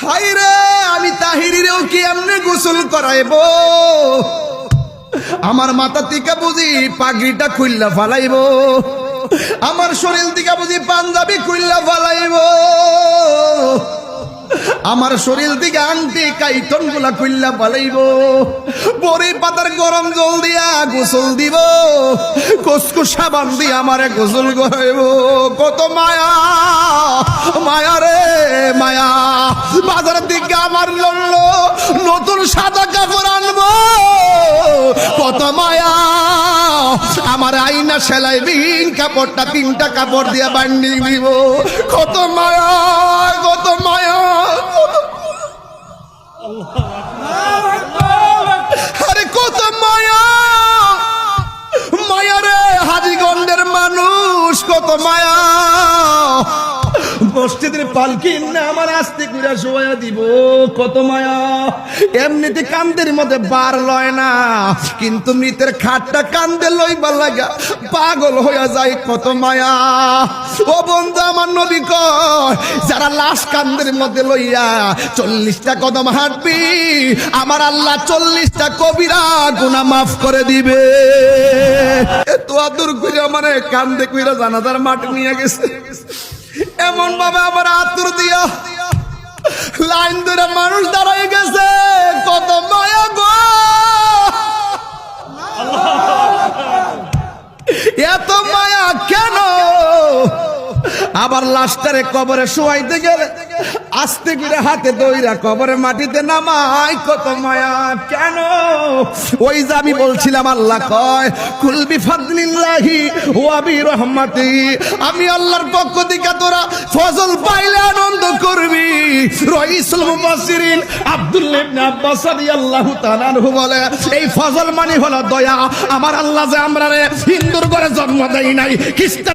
হায়রে আমি তাহিরিরেও কি এমনি গোসল করাইব? আমার মাথা থেকে বুঝি পাগড়িটা খুললা ফালাইব, আমার শরীর থেকে বুঝি পাঞ্জাবি খুললা ফালাইব, আমার শরীর থেকে আংটি কাইটন গুলা খুললা ফালাইব, বড়ি পাতার গরম জল দিয়া গোসল দিব, কসকু সাবান দিয়ে আমারে গোসল করাইব। কত মায়া মায়া রে মায়া। বাজারের দিকে আমার জন্য নতুন সাদা কাপড় আনবো, কত মায়া। আমার আইনা সেলাইবিন কাপড়টা 3টা কাপড় দিয়া বান্ডিং দিব, কত মায়া কত মায়া। আরে কত মায়া মায়া রে, হাজীগঞ্জের মানুষ কত মায়া। মসজিদের পালকি না আমার আস্তে করে শোয়া দিব, কত মায়া। এমনিতে কান্দের মধ্যে বার লয় না, কিন্তু মৃতের খাটটা কান্দে লইবার লাগা পাগল হইয়া যায়, কত মায়া। ও বন্ধু আমার নবী কয়, যারা লাশ কান্দের মধ্যে লইয়া 40টা কদম হাঁটবি, আমার আল্লাহ 40টা কবিরা গুনাহ মাফ করে দিবে। এত আদর করে আমার কান্দে কইরা জানাজার মাঠ নিয়ে গেছে, এমন ভাবে আমার আতুর দিয়া লাইন ধরে মানুষ দাঁড়াই গেছে, কত মায়া গো। এত মায়া কেন? আবার লাশটারে কবরে শোয়াইতে গেলে আস্তে করে হাতে দইরা কবরে মাটিতে নামাই, কত মায়া কেন? ওই যে আমি বলছিলাম আল্লাহ কয় কুল বিফাদলিল্লাহি ওয়া বিরহমাতিহি, আমি আল্লাহর পক্ষ থেকে তোরা ফজল পাইলে আনন্দ করবি। রাইসুল মুফাসসিরিন আব্দুল্লাহ ইবনে আব্বাস রাদিয়াল্লাহু তাআলা আনহু বলে, এই ফজল মানে হলো দয়া। আমার আল্লাহ যে আমরারে হিন্দুর ঘরে জন্ম দেয় নাই, খ্রিস্টান